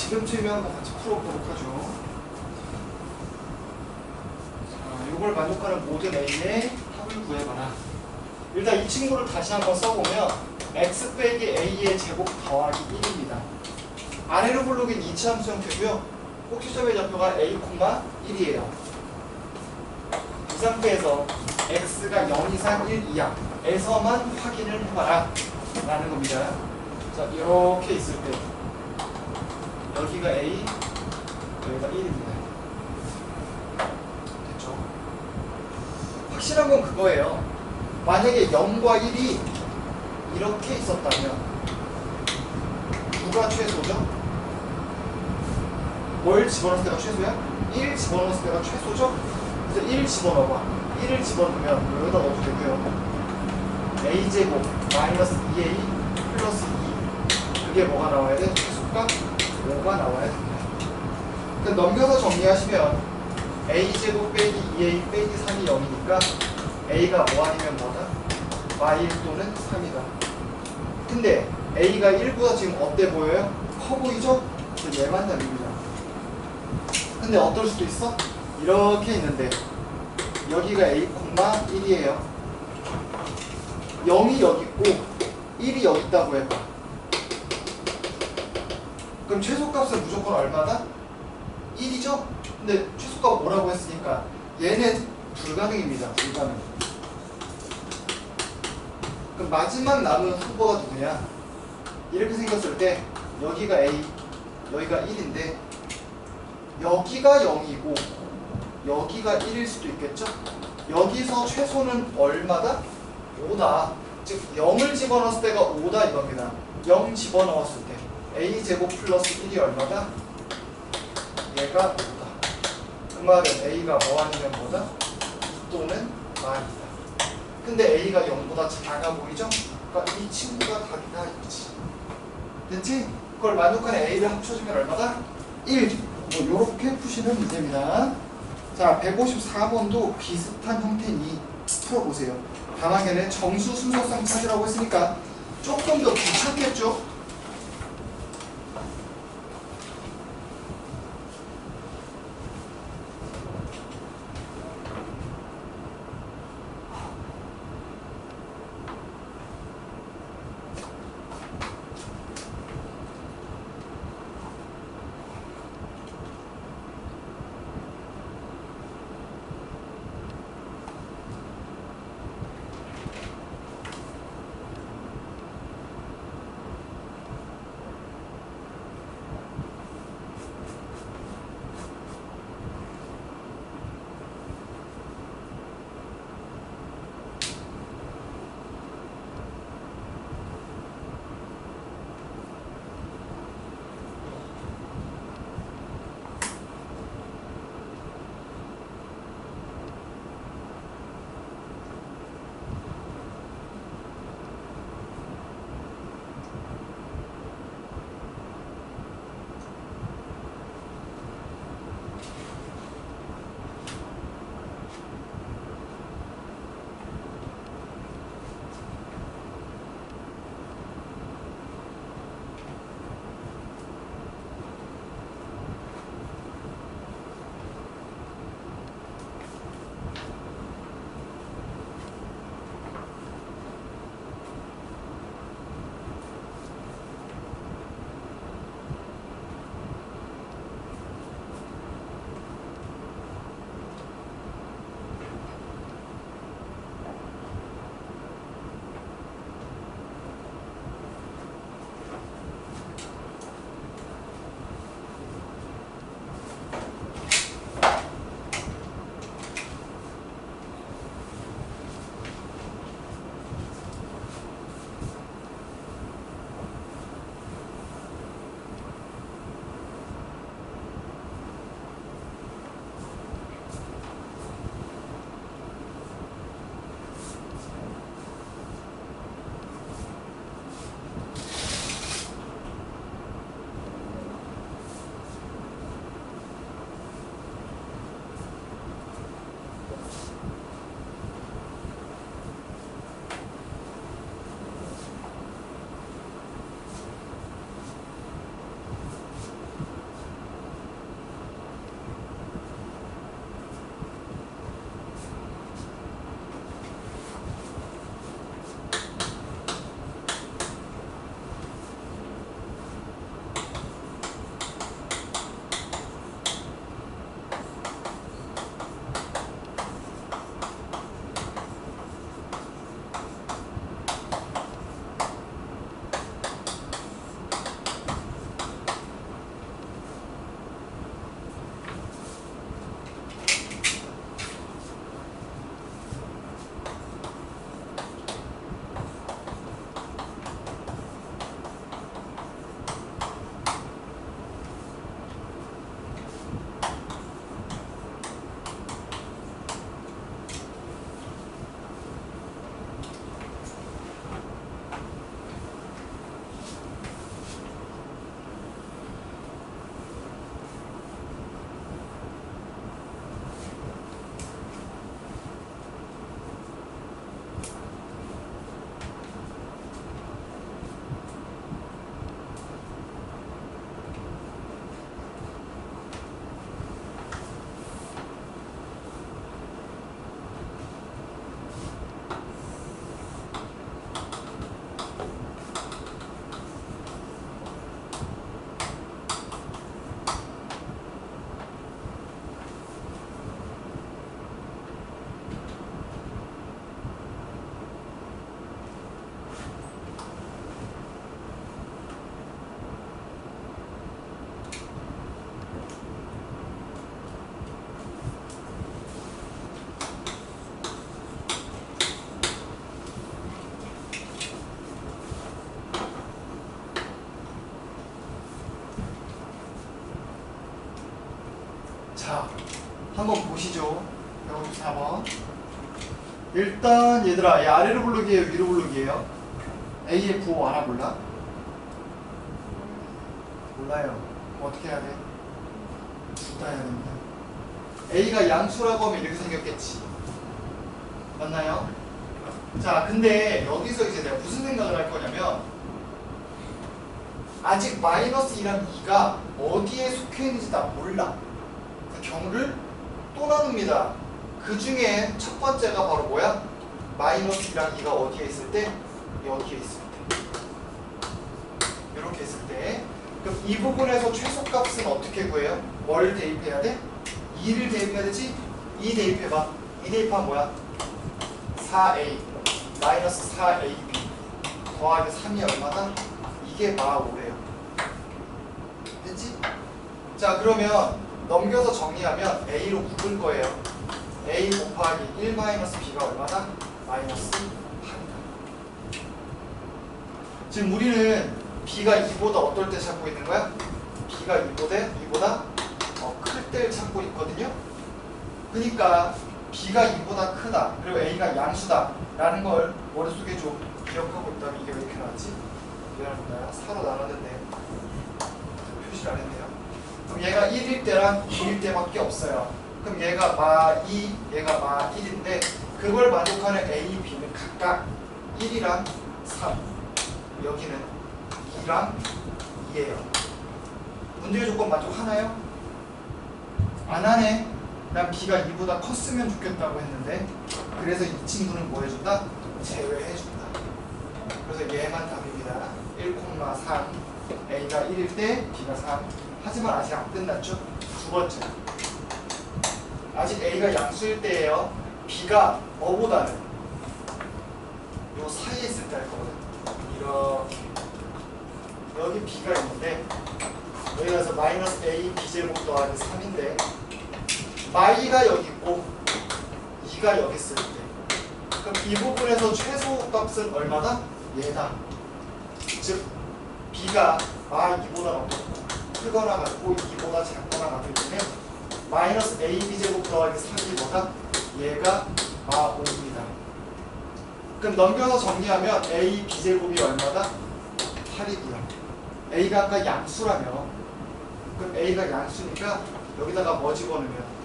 [SPEAKER 1] 지금쯤이면 한번 같이 풀어보도록 하죠. 자, 이걸 만족하는 모든 A의 합을 구해봐라. 일단 이 친구를 다시 한번 써보면 x 빼기 A의 제곱 더하기 1입니다. 아래로 블록인 이차함수 형태고요. 꼭지점의 좌표가 A, 1이에요. 이 상태에서 x가 0 이상 1 이하에서만 확인을 해봐라 라는 겁니다. 자, 이렇게 있을 때 여기가 A, 여기가 1입니다. 됐죠? 확실한 건 그거예요. 만약에 0과 1이 이렇게 있었다면 누가 최소죠? 뭘 집어넣을 때가 최소야? 1 집어넣을 때가 최소죠? 그래서 1 집어넣어봐. 1을 집어넣으면 여기다 넣어도 되고요. a제곱 마이너스 2a 플러스 2 그게 뭐가 나와야 돼? 최소값 5가 나와야 됩니다. 그러니까 넘겨서 정리하시면 a제곱 빼기 2a 빼기 3이 0이니까 a가 뭐 아니면 뭐다? y1 또는 3이다. 근데 a가 1보다 지금 어때 보여요? 커 보이죠? 그래서 얘만 달립니다. 근데 어떨 수도 있어? 이렇게 있는데 여기가 a, 1이에요. 0이 여기 있고 1이 여기 있다고 해봐. 그럼 최소값은 무조건 얼마다? 1이죠? 근데 최소값 뭐라고 했으니까 얘는 불가능입니다. 불가능. 그럼 마지막 남은 후보가 누구냐? 이렇게 생겼을 때 여기가 a, 여기가 1인데 여기가 0이고 여기가 1일 수도 있겠죠? 여기서 최소는 얼마다? 5다. 즉 0을 집어넣었을 때가 5다 이겁니다. 0 집어넣었을 때 a제곱 플러스 1이 얼마다? 얘가 5다. 그 말은 a가 뭐 아니면 뭐다? 2 또는 말이다. 근데 a가 0보다 작아 보이죠? 그러니까 이 친구가 답이다 이거지. 됐지? 그걸 만족하는 a를 합쳐주면 얼마다? 1. 뭐 요렇게 푸시는 문제입니다. 자, 154번도 비슷한 형태니 풀어보세요. 다만 얘는 정수 순서상 찾으라고 했으니까 조금 더 귀찮겠죠? 한번 보시죠. 154번. 일단 얘들아, 얘 아래로 부르기예요, 위로 부르기예요? A의 부호 알아 몰라? 몰라요. 그럼 어떻게 해야 돼? 둘 다 해야 됩니다. A가 양수라고 하면 이렇게 생겼겠지. 맞나요? 자, 근데 여기서 이제 내가 무슨 생각을 할 거냐면 아직 마이너스 2랑 2가 어디에 속해 있는지 나 몰라. 그 경우를 또 나눕니다. 그 중에 첫 번째가 바로 뭐야? 마이너스 2랑 2가 어디에 있을 때? 여기에 있을 때. 이렇게 있을 때. 그럼 이 부분에서 최소값은 어떻게 구해요? 뭘 대입해야 돼? 2를 대입해야 되지? 2 대입해봐. 2 대입하면 뭐야? 4a 마이너스 4ab 더하기 3이 얼마다? 이게 마5래요. 됐지? 자, 그러면 넘겨서 정리하면 a로 묶을 거예요. a 곱하기 1 마이너스 b가 얼마다? 마이너스 8이다. 지금 우리는 b가 2보다 어떨 때 찾고 있는 거야? b가 2보다 클 때를 찾고 있거든요. 그러니까 b가 2보다 크다. 그리고 a가 양수다. 라는 걸 머릿속에 좀 기억하고 있다면 이게 왜 이렇게 나왔지? 미안합니다. 4로 나눴는데 표시를 안 했네요. 그럼 얘가 1일 때랑 2일 때밖에 없어요. 그럼 얘가 마2, 얘가 마1인데 그걸 만족하는 a, b는 각각 1이랑 3, 여기는 2랑 2예요. 문제의 조건 만족하나요? 안 하네. 난 b가 2보다 컸으면 좋겠다고 했는데 그래서 이 친구는 뭐 해준다? 제외해준다. 그래서 얘만 답입니다. 1,3 a가 1일 때 b가 3. 하지만 아직 안 끝났죠? 두 번째, 아직 a가 양수일 때예요. b가 뭐보다는 요 사이에 있을 때 할 거거든. 이렇게 여기 b가 있는데 여기 가서 마이너스 a b제곱 더하기 3인데 마이가 여기 있고 2가 여기 있을 때 그럼 이 부분에서 최소값은 얼마다? 얘다. 즉 b가 마2보다 크거나 같고 2보다 작거나 같을 때는 마이너스 a b제곱 더하기 3이 뭐다? 얘가 마5입니다. 그럼 넘겨서 정리하면 a b제곱이 얼마다? 8이고요. a가 아까 양수라며 그럼 a가 양수니까 여기다가 뭐 집어넣으면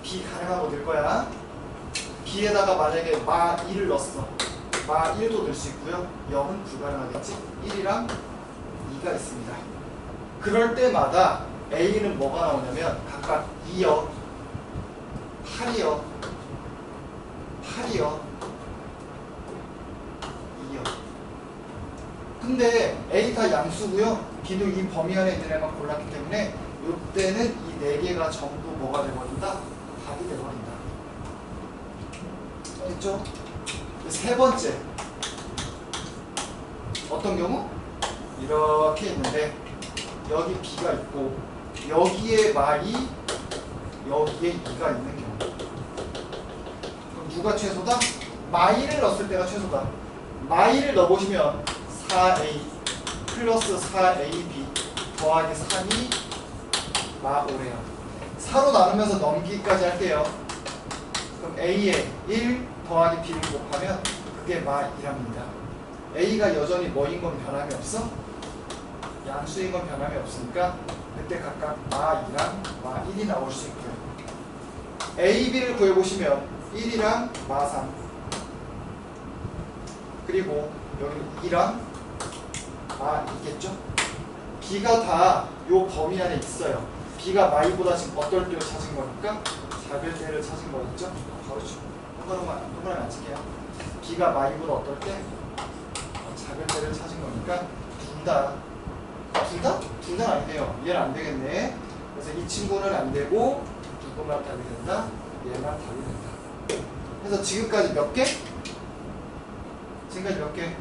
[SPEAKER 1] b 가능하고 될 거야. b에다가 만약에 마2를 넣었어. 마1도 넣을 수 있고요. 0은 불가능하겠지. 1이랑 2가 있습니다. 그럴 때마다 a는 뭐가 나오냐면 각각 2여, 8이여, 8이여, 2여. 근데 a 다 양수고요. b도 이 범위 안에 있는 애만 골랐기 때문에 이때는 이 4개가 전부 뭐가 돼버린다? 답이 돼버린다. 됐죠? 세 번째, 어떤 경우? 이렇게 있는데 여기 b가 있고 여기에 마2, 여기에 2가 있는 경우. 그럼 누가 최소다? 마2를 넣었을 때가 최소다. 마2를 넣어보시면 4a 플러스 4ab 더하기 3이 마5래요. 4로 나누면서 넘기기까지 할게요. 그럼 a에 1 더하기 b를 곱하면 그게 마2랍니다. a가 여전히 뭐인 건 변함이 없어? 양수인 건 변함이 없으니까 그때 각각 마2랑 마1이 나올 수 있고요. a, b를 구해보시면 1이랑 마3 그리고 여기는 2랑 마2겠죠? b가 다 요 범위 안에 있어요. b가 마2보다 지금 어떨 때를 찾은 거니까 작을 때를 찾은 거겠죠? 바로 동그라미 안 칠게요. b가 마2보다 어떨 때? 작을 때를 찾은 거니까 둘 다 둘 다 아니네요. 얘는 안 되겠네. 그래서 이 친구는 안 되고 누구만 답이 된다? 얘만 답이 된다. 그래서 지금까지 몇 개? 지금까지 몇 개?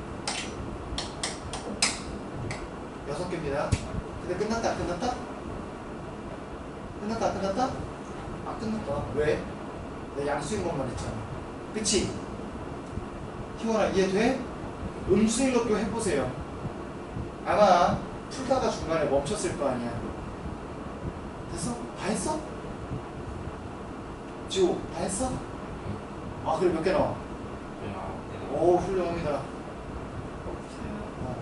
[SPEAKER 1] 6개입니다. 근데 끝났다 안 끝났다? 끝났다 안 끝났다? 안 끝났다. 왜? 내가 양수인 것만 했잖아. 그치? 희원아 이해돼? 음수인 것도 해보세요. 아마 풀다가 중간에 멈췄을 거 아니야. 됐어? 다 했어? 지호 다 했어? 아 그래 몇 개 나와? 오 훌륭합니다.
[SPEAKER 2] 저요.
[SPEAKER 1] 어.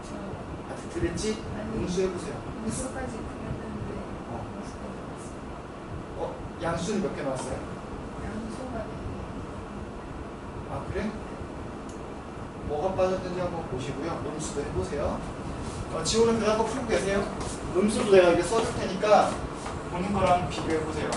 [SPEAKER 2] 저
[SPEAKER 1] 아, 그랬지?
[SPEAKER 2] 아니.
[SPEAKER 1] 음수해보세요.
[SPEAKER 2] 무수까지 그렸는데
[SPEAKER 1] 어.
[SPEAKER 2] 무수가 나왔어요.
[SPEAKER 1] 양수는 몇 개 나왔어요?
[SPEAKER 2] 양수가
[SPEAKER 1] 아 그래? 뭐가 빠졌는지 한번 보시고요. 음수도 해보세요. 지호는 그냥 한번 풀고 계세요. 음수도 내가 이렇게 써줄 테니까 보는 거랑 비교해보세요.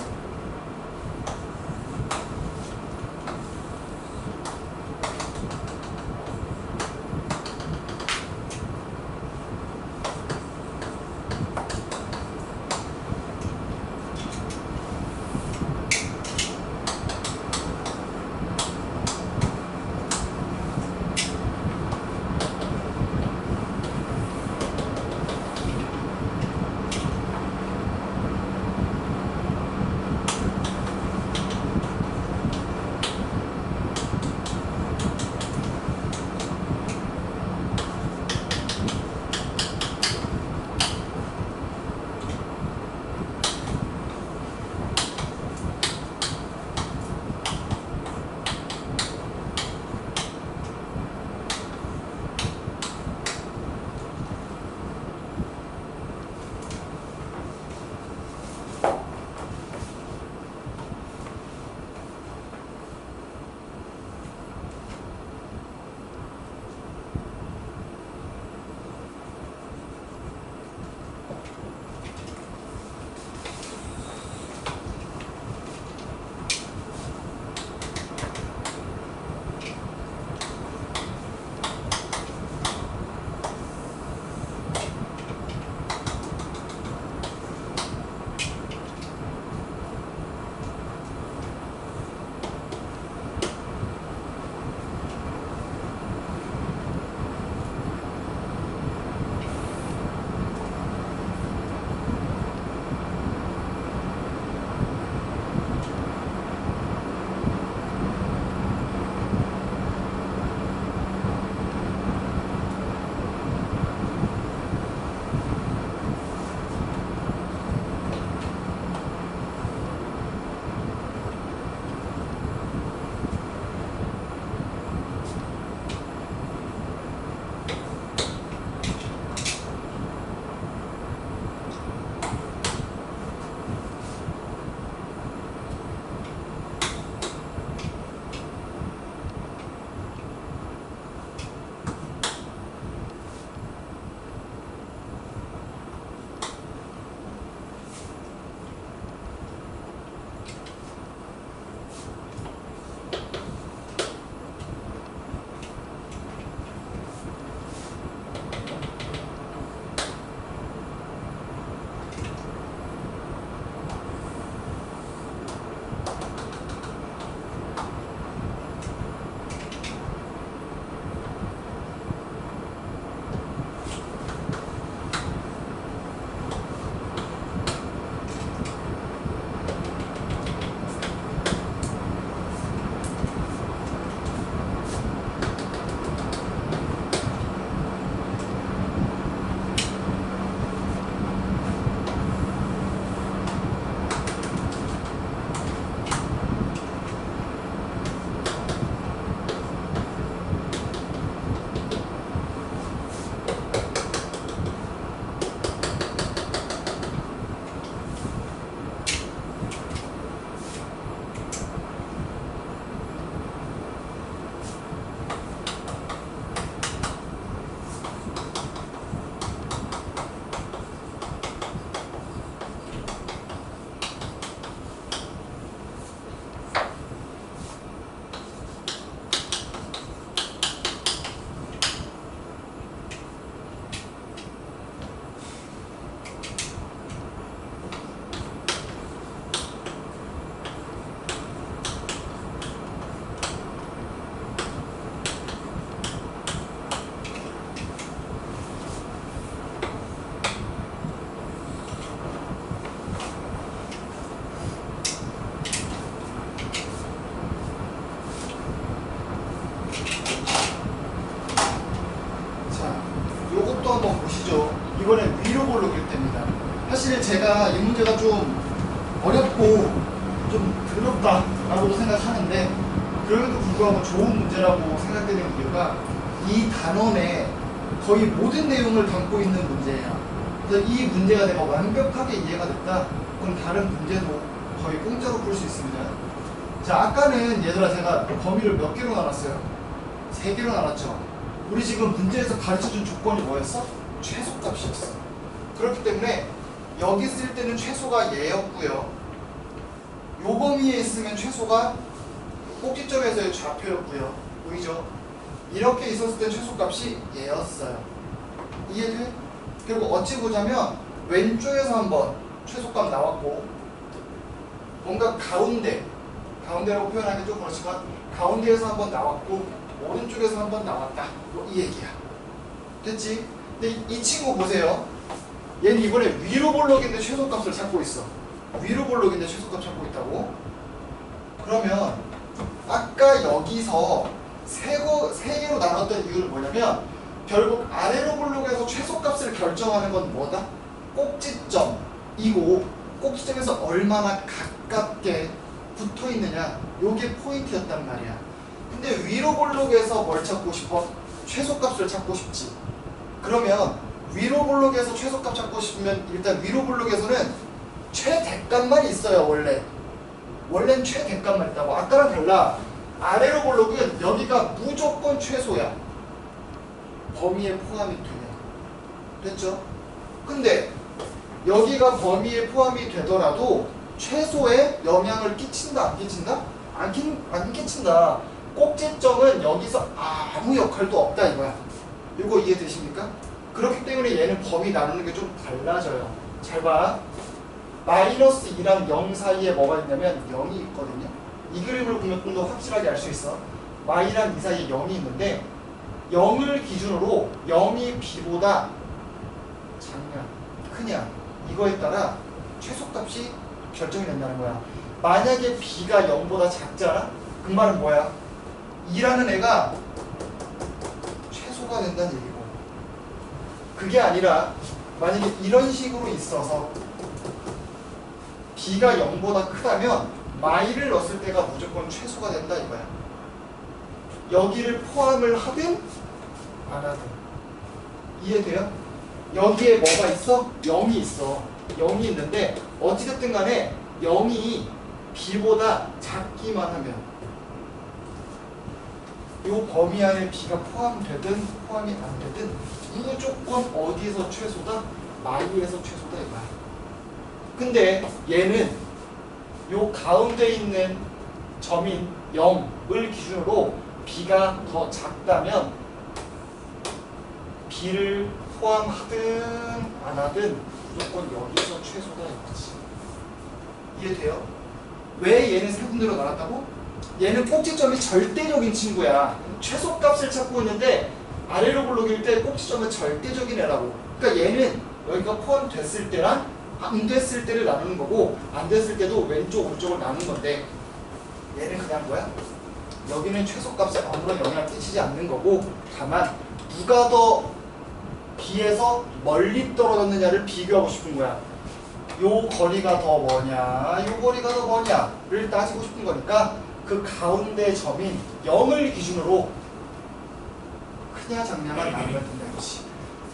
[SPEAKER 1] 이번엔 위로 볼로 그릴 때입니다. 사실 제가 이 문제가 좀 어렵고 좀 어렵다라고 생각하는데 그럼에도 불구하고 좋은 문제라고 생각되는 이유가 이 단원에 거의 모든 내용을 담고 있는 문제예요. 그래서 이 문제가 내가 완벽하게 이해가 됐다. 그럼 다른 문제도 거의 공짜로 풀 수 있습니다. 자, 아까는 얘들아 제가 범위를 몇 개로 나눴어요? 3개로 나눴죠. 우리 지금 문제에서 가르쳐준 조건이 뭐였어? 최소값이었어. 그렇기 때문에 여기 쓸 때는 최소가 얘였고요. 요 범위에 있으면 최소가 꼭지점에서의 좌표였고요. 보이죠? 이렇게 있었을 때 최소값이 얘였어요. 이해돼? 그리고 어찌 보자면 왼쪽에서 한번 최소값 나왔고 뭔가 가운데라고 표현하기 좀 그렇지만 가운데에서 한번 나왔고 오른쪽에서 한번 나왔다. 뭐 이 얘기야. 됐지? 근데 이 친구 보세요. 얘는 이번에 위로 볼록인데 최소값을 찾고 있어. 위로 볼록인데 최소값 찾고 있다고? 그러면 아까 여기서 세 개로 나눴던 이유는 뭐냐면 결국 아래로 볼록에서 최소값을 결정하는 건 뭐다? 꼭지점이고 꼭지점에서 얼마나 가깝게 붙어 있느냐 요게 포인트였단 말이야. 근데 위로 볼록에서 뭘 찾고 싶어? 최소값을 찾고 싶지. 그러면 위로 볼록에서 최소값 찾고 싶으면 일단 위로 볼록에서는 최대값만 있어요. 원래는 최대값만 있다고. 아까랑 달라. 아래로 볼록은 여기가 무조건 최소야. 범위에 포함이 되면. 됐죠? 근데 여기가 범위에 포함이 되더라도 최소에 영향을 끼친다 안 끼친다? 안 끼친다. 꼭지점은 여기서 아무 역할도 없다 이거야. 이거 이해되십니까? 그렇기 때문에 얘는 범위 나누는 게 좀 달라져요. 잘 봐. 마이너스 2랑 0 사이에 뭐가 있냐면 0이 있거든요. 이 그림을 보면 좀 더 확실하게 알 수 있어. y랑 2 사이에 0이 있는데 0을 기준으로 0이 b보다 작냐 크냐 이거에 따라 최소값이 결정이 된다는 거야. 만약에 b가 0보다 작잖아? 그 말은 뭐야? 2라는 애가 최소가 된다는 얘기고 그게 아니라 만약에 이런 식으로 있어서 b가 0보다 크다면 마이를 넣었을 때가 무조건 최소가 된다 이거야. 여기를 포함을 하든 안 하든 이해돼요? 여기에 뭐가 있어? 0이 있어. 0이 있는데 어찌됐든 간에 0이 b보다 작기만 하면 이 범위 안에 b가 포함되든 포함이 안 되든 무조건 어디에서 최소다? 마이에서 최소다 이거야. 근데 얘는 요 가운데 있는 점인 0을 기준으로 b가 더 작다면 b를 포함하든 안 하든 무조건 여기서 최소다 이거지. 이해돼요? 왜 얘는 세 군데로 나눴다고? 얘는 꼭지점이 절대적인 친구야. 최소값을 찾고 있는데 아래로 볼록일 때 꼭지점은 절대적인 애라고. 그러니까 얘는 여기가 포함됐을 때랑 안 됐을 때를 나누는 거고 안 됐을 때도 왼쪽 오른쪽을 나누는 건데 얘는 그냥 뭐야? 여기는 최소값에 아무런 영향을 끼치지 않는 거고 다만 누가 더 b에서 멀리 떨어졌느냐를 비교하고 싶은 거야. 요 거리가 더 뭐냐 요 거리가 더 뭐냐를 따지고 싶은 거니까 그 가운데 점인 0을 기준으로 크냐 작냐만 나누면 된다 이거지.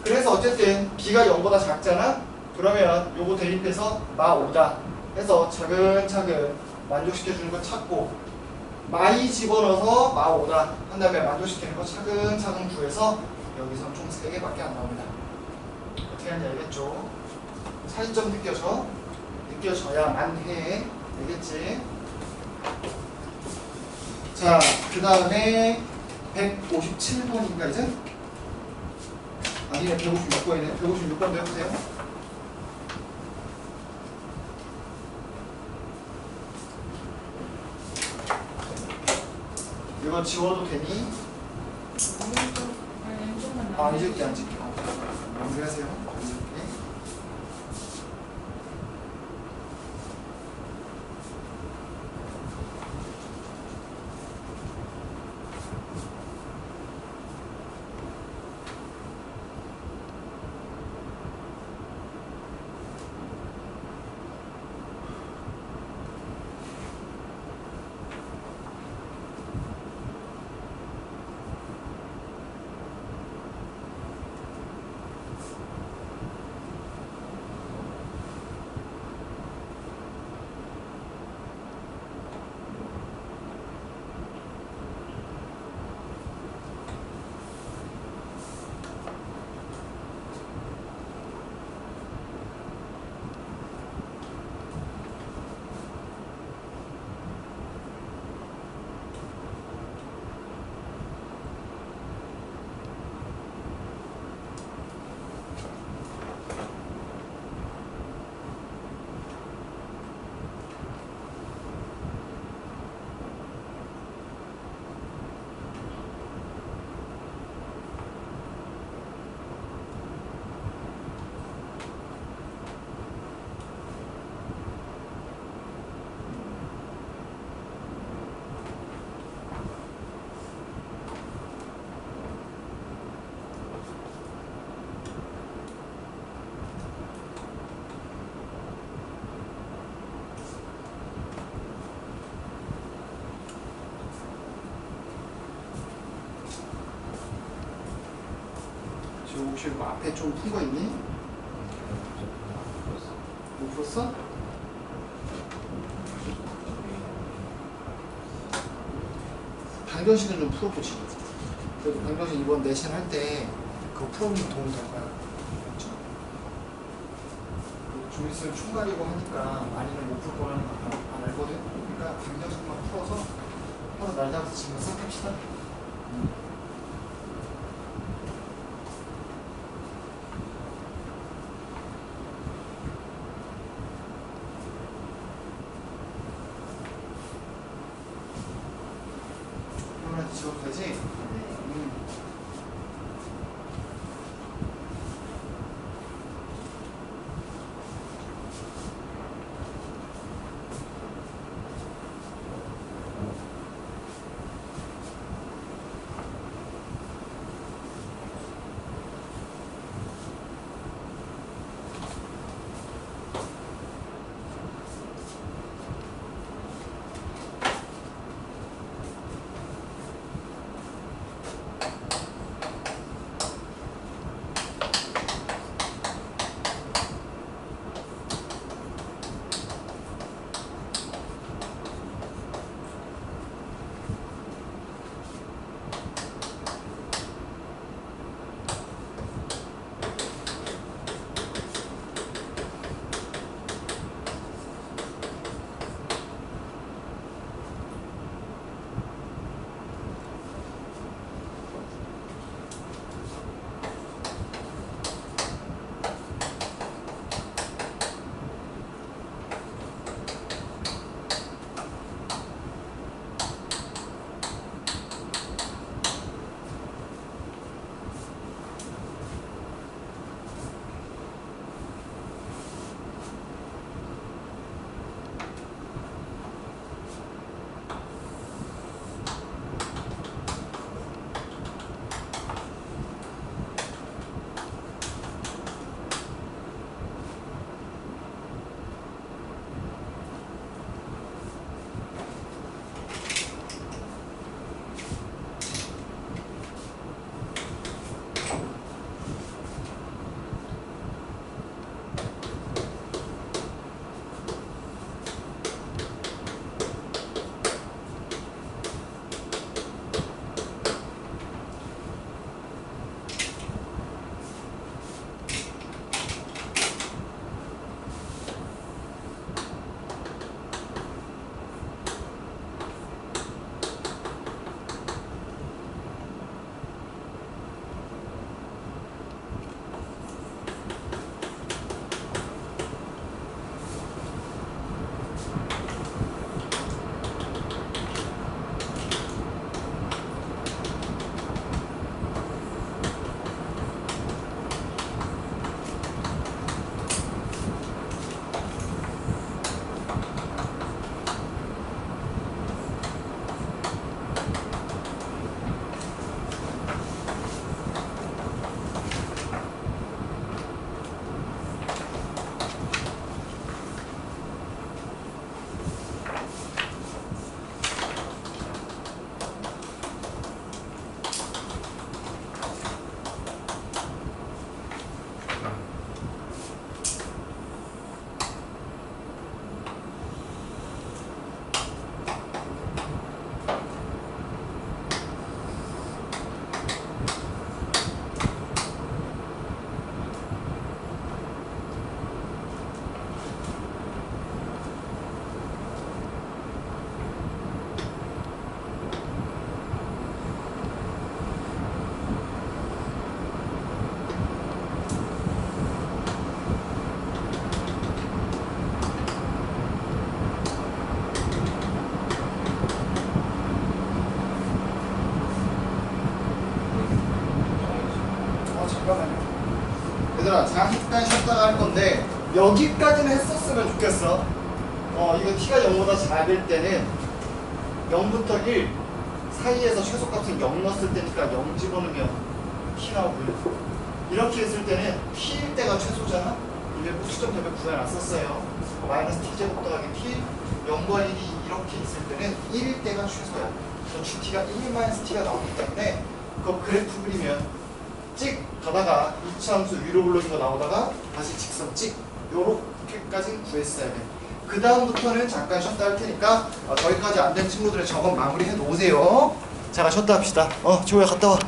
[SPEAKER 1] 그래서 어쨌든 b가 0보다 작잖아? 그러면 요거 대입해서 마 5다 해서 차근차근 만족시켜주는 거 찾고 마이 집어넣어서 마 5다 한 다음에 만족시키는 거 차근차근 구해서 여기서 총 3개밖에 안 나옵니다. 어떻게 하는지 알겠죠? 차이점 느껴져야만 해. 알겠지? 자, 그 다음에 157번인가 이제? 아니네, 156번이네. 156번도 해보세요. 이거 지워도 되니? 아, 이제 안 찍혀. 연결하세요. 네. 혹시 이거 앞에 좀 푼 거 있니? 못 풀었어? 방정식은 좀 풀어보지. 그래도 방정식 이번 내신 할 때 그거 풀어보면 도움 될 거야. 그렇죠? 좀 있으면 총괄이고 하니까 많이는 못 풀 거라는 거 안 알거든. 그러니까 방정식만 풀어서 하루 날 잡아서 지금 싹 합시다. 그러면 지워도 되지?
[SPEAKER 2] 네.
[SPEAKER 1] 얘들아 잠깐 쉬었다가 할 건데 여기까지는 했었으면 좋겠어. 이거 t가 0보다 작을 때는 0부터 1 사이에서 최소값은 0 넣었을 때니까 0 집어넣으면 t 나오고요. 이렇게 했을 때는 t일 때가 최소잖아. 이게 수점 대표 구해놨었어요. 마이너스 t제곱 더하기 t 0과 1이 이렇게 있을 때는 1일 때가 최소야. 그래서 gt가 1 마이너스 t가 나오기 때문에 그거 그래프 그리면 찍 가다가 이차함수 위로 올려준 거 나오다가 다시 직선 찍 요렇게까지 구했어야 돼. 그 다음부터는 잠깐 쉬었다 할 테니까 저기까지 안 된 친구들은 저건 마무리해 놓으세요. 잠깐 쉬었다 합시다. 조야 갔다 와.